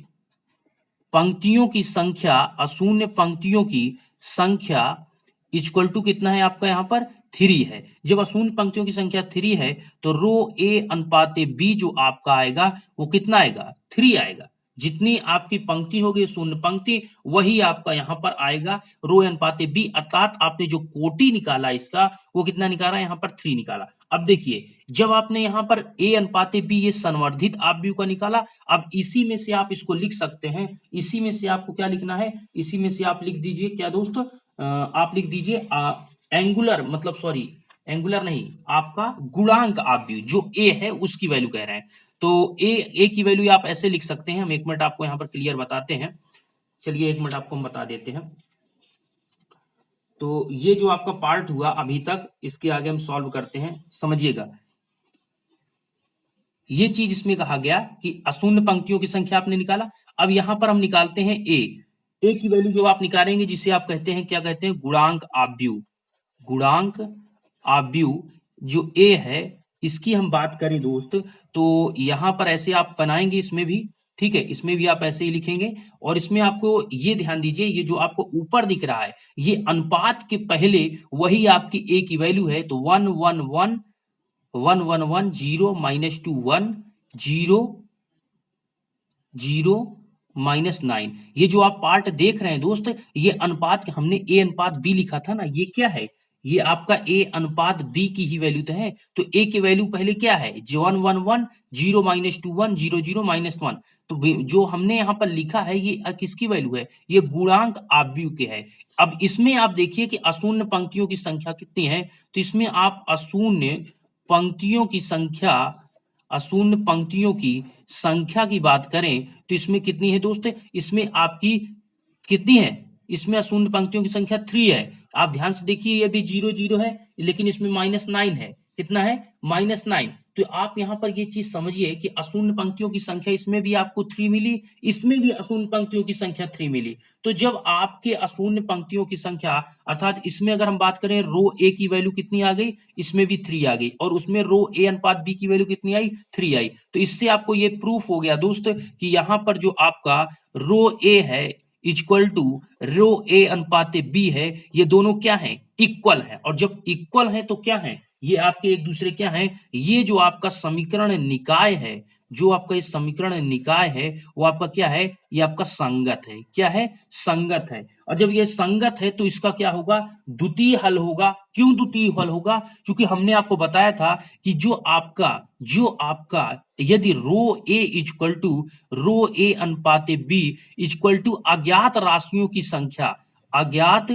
पंक्तियों की संख्या, अशून्य पंक्तियों की संख्या इक्वल टू कितना है आपका यहाँ पर 3 है। जब अशून्य पंक्तियों की संख्या 3 है तो रो ए अनुपाते बी जो आपका आएगा वो कितना आएगा, 3 आएगा। जितनी आपकी पंक्ति होगी शून्य पंक्ति वही आपका यहाँ पर आएगा रो अनुपाते बी, अर्थात आपने जो कोटि निकाला इसका वो कितना निकाला, यहाँ पर 3 निकाला। अब देखिए जब आपने यहाँ पर ए अनुपाते बी ये संवर्धित आपव्यूह का निकाला, अब इसी में से आप इसको लिख सकते हैं। इसी में से आपको क्या लिखना है, इसी में से आप लिख दीजिए क्या दोस्त, आप लिख दीजिए एंगुलर, मतलब सॉरी एंगुलर नहीं, आपका गुणांक आपव्यूह जो ए है उसकी वैल्यू कह रहे हैं। तो ए की वैल्यू आप ऐसे लिख सकते हैं। हम एक मिनट आपको यहाँ पर क्लियर बताते हैं, चलिए एक मिनट आपको हम बता देते हैं। तो ये जो आपका पार्ट हुआ अभी तक, इसके आगे हम सॉल्व करते हैं, समझिएगा। ये चीज इसमें कहा गया कि अशून्य पंक्तियों की संख्या आपने निकाला। अब यहां पर हम निकालते हैं ए की वैल्यू जो आप निकालेंगे जिसे आप कहते हैं, क्या कहते हैं, गुणांक आपव्यूह। गुणांक आपव्यूह जो ए है इसकी हम बात करें दोस्त तो यहां पर ऐसे आप बनाएंगे इसमें भी, ठीक है, इसमें भी आप ऐसे ही लिखेंगे। और इसमें आपको ये ध्यान दीजिए, ये जो आपको ऊपर दिख रहा है ये अनुपात के पहले वही आपकी ए की वैल्यू है। तो 1 1 1 1 1 1 0 -2 1 0 0 -9। ये जो आप पार्ट देख रहे हैं दोस्त, ये अनुपात हमने a अनुपात b लिखा था ना, ये क्या है? ये आपका a अनुपात b की ही वैल्यू तो है। तो a की वैल्यू पहले क्या है? 1 1 1 0 -2 1 0 0 -1। तो जो हमने यहाँ पर लिखा है ये किसकी वैल्यू है? ये गुणांक आव्यूह के है। अब इसमें आप देखिए कि अशून्य पंक्तियों की संख्या कितनी है? तो इसमें आप अशून्य पंक्तियों की संख्या, अशून्य पंक्तियों की संख्या की बात करें तो इसमें कितनी है दोस्त? इसमें आपकी कितनी है? इसमें अशून्य पंक्तियों की संख्या 3 है। आप ध्यान से देखिए, ये भी 0 0 है, लेकिन इसमें -9 है। कितना है? -9। तो आप यहाँ पर ये चीज समझिए कि अशून्य पंक्तियों की संख्या इसमें भी आपको 3 मिली, इसमें भी अशून्य पंक्तियों की संख्या 3 मिली। तो जब आपके अशून्य पंक्तियों की संख्या, अर्थात इसमें अगर हम बात करें रो ए की वैल्यू कितनी आ गई, इसमें भी 3 आ गई, और उसमें रो ए अनुपात बी की वैल्यू कितनी आई? 3 आई। तो इससे आपको ये प्रूफ हो गया दोस्त कि यहाँ पर जो आपका रो ए है इक्वल टू रो ए अनुपात बी है, ये दोनों क्या है? इक्वल है। और जब इक्वल है तो क्या है? ये आपके एक दूसरे क्या है? ये जो आपका समीकरण निकाय है, जो आपका ये समीकरण निकाय है, वो आपका क्या है? ये आपका संगत है। क्या है? संगत है। और जब ये संगत है तो इसका क्या होगा? द्वितीय हल होगा। क्यों द्वितीय हल होगा? क्योंकि हमने आपको बताया था कि जो आपका यदि रो ए इक्वल टू रो ए अनुपात बी इक्वल टू अज्ञात राशियों की संख्या, अज्ञात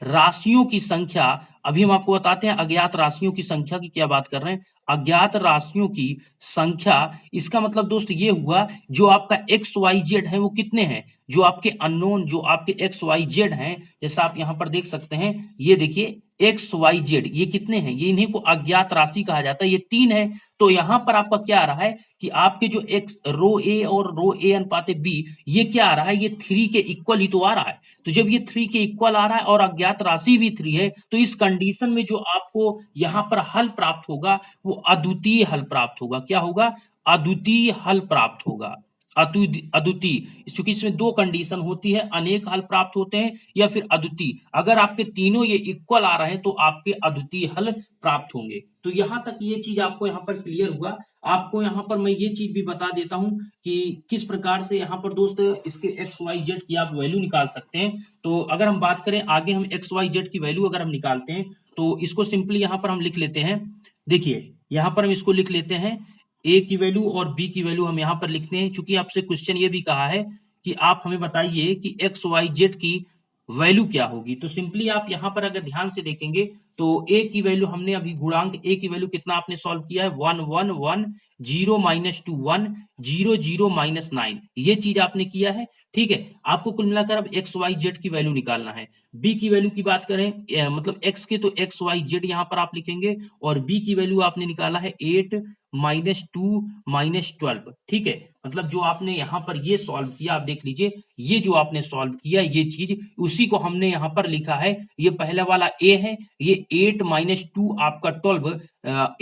राशियों की संख्या, अभी हम आपको बताते हैं अज्ञात राशियों की संख्या की क्या बात कर रहे हैं। अज्ञात राशियों की संख्या, इसका मतलब दोस्त ये हुआ जो आपका एक्स वाई जेड है वो कितने हैं? जो आपके अननोन, जो आपके एक्स वाई जेड हैं, जैसा आप यहां पर देख सकते हैं, ये देखिए एक्स वाई जेड, ये कितने हैं? ये इन्हीं को अज्ञात राशि कहा जाता है, ये 3 है। तो यहां पर आपका क्या आ रहा है कि आपके जो एक्स रो ए और रो ए अनुपात बी, ये क्या आ रहा है? ये 3 के इक्वल ही तो आ रहा है। तो जब ये 3 के इक्वल आ रहा है और अज्ञात राशि भी 3 है, तो इस कंडीशन में जो आपको यहां पर हल प्राप्त होगा वो अद्वितीय हल प्राप्त होगा। क्या होगा? अद्वितीय हल प्राप्त होगा। अद्वितीय, चूंकि इसमें दो कंडीशन होती है, अनेक हल प्राप्त होते हैं या फिर अद्वितीय। अगर आपके तीनों ये इक्वल आ रहे हैं तो आपके अद्वितीय हल प्राप्त होंगे। तो यहां तक ये चीज आपको यहाँ पर क्लियर हुआ। आपको यहाँ पर मैं ये चीज भी बता देता हूं कि किस प्रकार से यहाँ पर दोस्त इसके एक्स वाई जेड की आप वैल्यू निकाल सकते हैं। तो अगर हम बात करें आगे, हम एक्स वाई जेड की वैल्यू अगर हम निकालते हैं तो इसको सिंपली यहाँ पर हम लिख लेते हैं। देखिए यहाँ पर हम इसको लिख लेते हैं, ए की वैल्यू और बी की वैल्यू हम यहाँ पर लिखते हैं। चूंकि आपसे क्वेश्चन ये भी कहा है कि आप हमें बताइए कि एक्स वाई जेड की वैल्यू क्या होगी। तो सिंपली आप यहाँ पर अगर ध्यान से देखेंगे तो ए की वैल्यू हमने अभी गुणांक ए की वैल्यू कितना आपने सॉल्व किया है? 1 1 1 0 -2 1 0 0 -9, ये चीज आपने किया है। ठीक है, आपको कुल मिलाकर अब एक्स वाई जेड की वैल्यू निकालना है। बी की वैल्यू की बात करें, मतलब एक्स के तो एक्स वाई जेड यहाँ पर आप लिखेंगे, और बी की वैल्यू आपने निकाला है 8 -2 -12। ठीक है, मतलब जो आपने यहाँ पर ये सॉल्व किया, आप देख लीजिए, ये जो आपने सॉल्व किया ये चीज, उसी को हमने यहाँ पर लिखा है। ये पहला वाला ए है, ये 8 -2 आपका 12,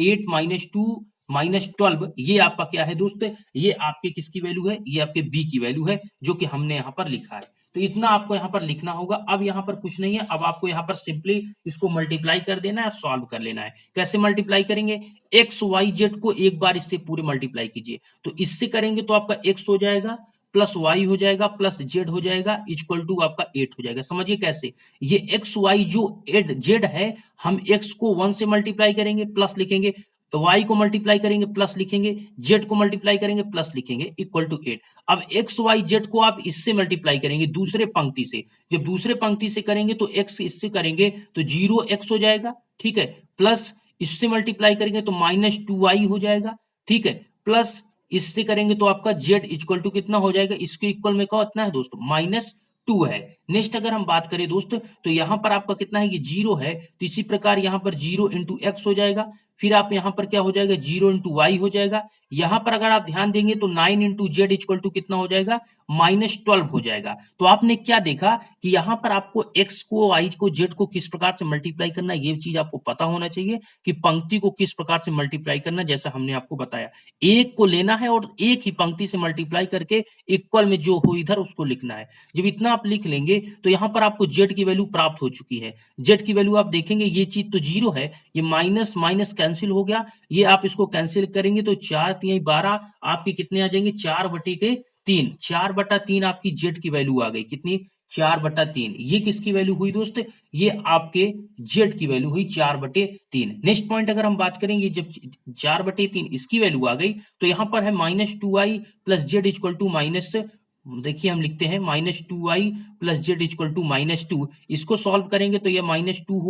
8 -2 -12, ये आपका क्या है दोस्त? ये आपके किसकी वैल्यू है? ये आपके बी की वैल्यू है, जो कि हमने यहाँ पर लिखा है। तो इतना आपको यहाँ पर लिखना होगा। अब यहाँ पर कुछ नहीं है, अब आपको यहाँ पर सिंपली इसको मल्टीप्लाई कर देना है, सॉल्व कर लेना है। कैसे मल्टीप्लाई करेंगे? एक्स वाई जेड को एक बार इससे पूरे मल्टीप्लाई कीजिए, तो इससे करेंगे तो आपका एक्स हो जाएगा प्लस वाई हो जाएगा प्लस जेड हो जाएगा इक्वल टू आपका 8 हो जाएगा। समझिए कैसे? ये एक्स वाई जो जेड है, हम एक्स को 1 से मल्टीप्लाई करेंगे प्लस लिखेंगे, वाई को मल्टीप्लाई करेंगे प्लस लिखेंगे, जेड को मल्टीप्लाई करेंगे प्लस लिखेंगे इक्वल टू 8। अब एक्स वाई जेड को आप इससे मल्टीप्लाई करेंगे दूसरे पंक्ति से। जब दूसरे पंक्ति से करेंगे तो एक्स इससे करेंगे तो 0x हो जाएगा। ठीक है, प्लस इससे मल्टीप्लाई करेंगे तो -2y हो जाएगा। ठीक है, प्लस इससे करेंगे तो आपका z इक्वल टू कितना हो जाएगा? इसके इक्वल में कितना है दोस्तों? -2 है। नेक्स्ट अगर हम बात करें दोस्त, तो यहां पर आपका कितना है? ये 0 है, तो इसी प्रकार यहां पर 0 इंटू एक्स हो जाएगा। फिर आप यहां पर क्या हो जाएगा? 0 इंटू वाई हो जाएगा। यहां पर अगर आप ध्यान देंगे तो 9 इंटू जेड इक्वल टू कितना हो जाएगा? -12 हो जाएगा। तो आपने क्या देखा कि यहां पर आपको x को, y को, z को किस प्रकार से मल्टीप्लाई करना है, ये चीज आपको पता होना चाहिए कि पंक्ति को किस प्रकार से मल्टीप्लाई करना, जैसा हमने आपको बताया। एक को लेना है और एक ही पंक्ति से मल्टीप्लाई करके इक्वल में जो हो इधर उसको लिखना है। जब इतना आप लिख लेंगे तो यहां पर आपको z की वैल्यू प्राप्त हो चुकी है। z की वैल्यू आप देखेंगे, ये चीज तो 0 है, ये माइनस माइनस कैंसिल हो गया, ये आप इसको कैंसिल करेंगे तो 4 3 12, आपके कितने आ जाएंगे? 4/3 3, 4/3 आपकी जेड की वैल्यू आ गई, कितनी 4/3। ये किसकी वैल्यू हुई दोस्त, ये आपके जेड की वैल्यू हुई 4/3। नेक्स्ट पॉइंट अगर हम बात करेंगे, जब 4/3 इसकी वैल्यू आ गई तो यहाँ पर है -2i plus z equal to minus, देखिए हम लिखते हैं -2i plus z equal to -2। इसको सॉल्व करेंगे तो ये -2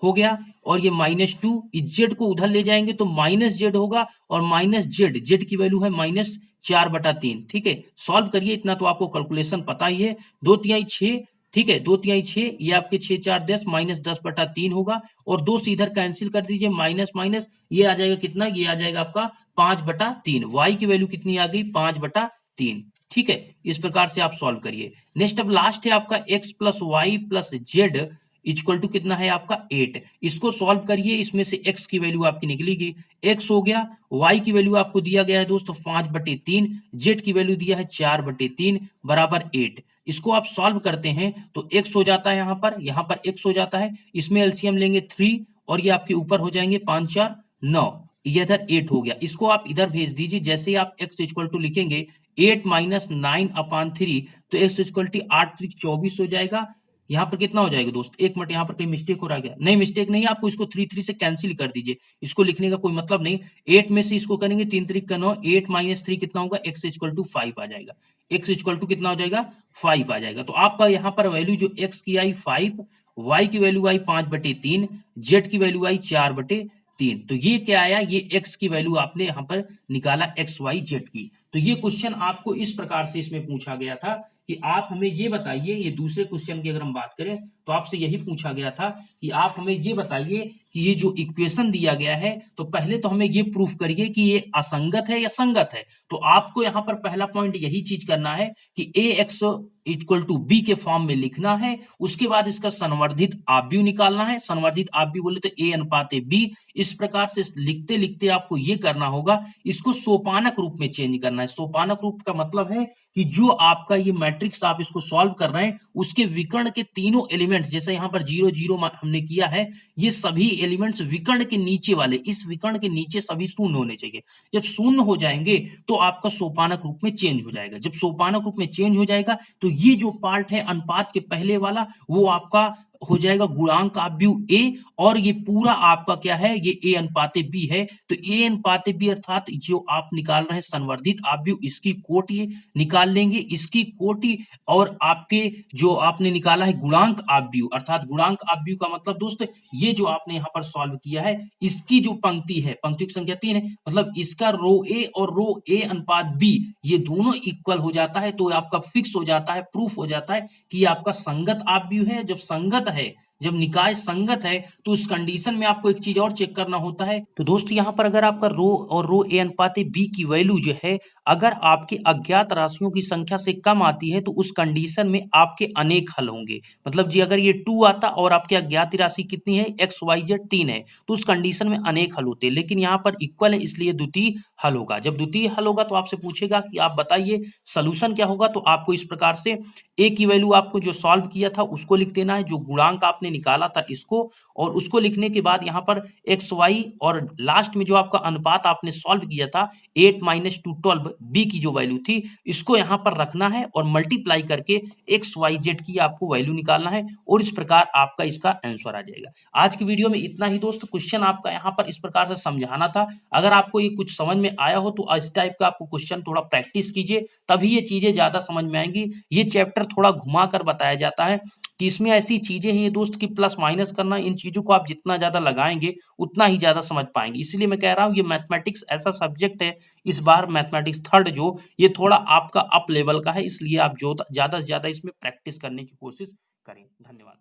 हो गया, और ये -2 इस जेड को उधर ले जाएंगे तो माइनस जेड होगा, और माइनस जेड, जेड की वैल्यू है -4/3। ठीक है, सॉल्व करिए, इतना तो आपको कैलकुलेशन पता ही है। 2×3 6, ठीक है, 2×3 6, ये आपके 6×4 10, -10/3 होगा, और 2 से इधर कैंसिल कर दीजिए, माइनस माइनस, ये आ जाएगा कितना, ये आ जाएगा आपका 5/3। वाई की वैल्यू कितनी आ गई, 5/3। ठीक है, इस प्रकार से आप सॉल्व करिए। नेक्स्ट अब लास्ट है आपका x plus y plus z equal to कितना है आपका 8। इसको सॉल्व करिए, इसमें से x की वैल्यू आपकी निकलेगी, x हो गया, y की वैल्यू आपको दिया गया है दोस्तों 5/3, z की वैल्यू दिया है 4/3 बराबर 8। इसको आप सॉल्व करते हैं तो x हो जाता है, यहाँ पर x हो जाता है, इसमें एलसीएम लेंगे 3, और ये आपके ऊपर हो जाएंगे 5 4 9, ये इधर 8 हो गया। इसको आप इधर भेज दीजिए, जैसे ही आप x इक्वल टू लिखेंगे 8 माइनस 9/3, तो x इक्वल टू 8 3 24 हो जाएगा। यहाँ पर कितना हो जाएगा दोस्त, एक मिनट, यहाँ पर कहीं मिस्टेक हो रहा है, नहीं मिस्टेक नहीं, आपको इसको 3 3 से कैंसिल कर दीजिए, इसको लिखने का कोई मतलब नहीं। 8 में से इसको करेंगे 3 3 का 9, 8 माइनस 3 कितना होगा, x इक्वल टू 5 आ जाएगा, x इक्वल टू कितना हो जाएगा 5 आ जाएगा। तो आपका यहाँ पर वैल्यू जो x की आई 5, y की वैल्यू आई 5/3, z की वैल्यू आई 4/3। तो ये क्या आया, ये x की वैल्यू आपने यहाँ पर निकाला x y z की। तो ये क्वेश्चन आपको इस प्रकार से इसमें पूछा गया था कि आप हमें ये बताइए, ये दूसरे क्वेश्चन की अगर हम बात करें तो आपसे यही पूछा गया था कि आप हमें ये बताइए कि ये जो इक्वेशन दिया गया है, तो पहले तो हमें ये प्रूफ करिए कि ये असंगत है या संगत है। तो आपको यहाँ पर पहला पॉइंट यही चीज करना है कि ax इक्वल टू बी के फॉर्म में लिखना है, उसके बाद इसका संवर्धित आव्यूह निकालना है। संवर्धित आव्यूह बोले तो a अनुपात b। इस प्रकार से लिखते लिखते आपको ये करना होगा, इसको सोपानक रूप में चेंज करना है। सोपानक रूप का मतलब है कि जो आपका ये मैट्रिक्स आप इसको सॉल्व कर रहे हैं, उसके विकर्ण के तीनों एलिमेंट्स, जैसे यहाँ पर 0 0 हमने किया है, ये सभी एलिमेंट्स विकर्ण के नीचे वाले, इस विकर्ण के नीचे सभी शून्य होने चाहिए। जब शून्य हो जाएंगे तो आपका सोपानक रूप में चेंज हो जाएगा। जब सोपानक रूप में चेंज हो जाएगा तो ये जो पार्ट है अनुपात के पहले वाला, वो आपका हो जाएगा गुणांक आव्यूह ए, और ये पूरा आपका क्या है, ये a अनुपाते b है। तो a अनुपाते b अर्थात जो आप निकाल रहे हैं संवर्धित आव्यूह, इसकी कोटि निकाल लेंगे, इसकी कोटि, और आपके जो आपने निकाला है गुणांक आव्यूह, अर्थात गुणांक आव्यूह का मतलब दोस्त ये जो आपने यहाँ पर सॉल्व किया है, इसकी जो पंक्ति है, पंक्ति की संख्या 3 है, मतलब इसका रो a और रो a अनुपात b ये दोनों इक्वल हो जाता है, तो आपका फिक्स हो जाता है, प्रूफ हो जाता है कि आपका संगत आव्यूह है। जब संगत है, जब निकाय संगत है, तो उस कंडीशन में आपको एक चीज और चेक करना होता है। तो दोस्तों यहाँ पर अगर आपका रो और रो ए अनुपात बी की वैल्यू जो है, अगर आपके अज्ञात राशियों की संख्या से कम आती है तो उस कंडीशन में आपके अनेक हल होंगे। मतलब जी अगर ये 2 आता और आपके अज्ञात राशि कितनी है, एक्स वाई जेड 3 है, तो उस कंडीशन में अनेक हल होते हैं, लेकिन यहाँ पर इक्वल है इसलिए द्वितीय हल होगा। जब द्वितीय हल होगा तो आपसे पूछेगा कि आप बताइए सोल्यूशन क्या होगा, तो आपको इस प्रकार से ए की वैल्यू आपको जो सॉल्व किया था उसको लिख देना है, जो गुणांक आपने निकाला था इसको, और उसको लिखने के बाद यहाँ पर एक्स वाई, और लास्ट में जो आपका अनुपात आपने सॉल्व किया था 8 - 2 12 बी की जो वैल्यू थी, इसको यहाँ पर रखना है और मल्टीप्लाई करके एक्स वाई जेड की आपको वैल्यू निकालना है, और इस प्रकार आपका इसका आंसर आ जाएगा। आज की वीडियो में इतना ही दोस्त, क्वेश्चन आपका यहाँ पर इस प्रकार से समझाना था। अगर आपको ये कुछ समझ में आया हो तो इस टाइप का आपको क्वेश्चन थोड़ा प्रैक्टिस कीजिए, तभी ये चीजें ज्यादा समझ में आएंगी। ये चैप्टर थोड़ा घुमा कर बताया जाता है कि इसमें ऐसी चीजें हैं ये दोस्त की प्लस माइनस करना, इन चीजों को आप जितना ज्यादा लगाएंगे उतना ही ज्यादा समझ पाएंगे। इसलिए मैं कह रहा हूँ ये मैथमेटिक्स ऐसा सब्जेक्ट है, इस बार मैथमेटिक्स थर्ड जो ये थोड़ा आपका अप लेवल का है, इसलिए आप जो ज्यादा से ज्यादा इसमें प्रैक्टिस करने की कोशिश करें। धन्यवाद।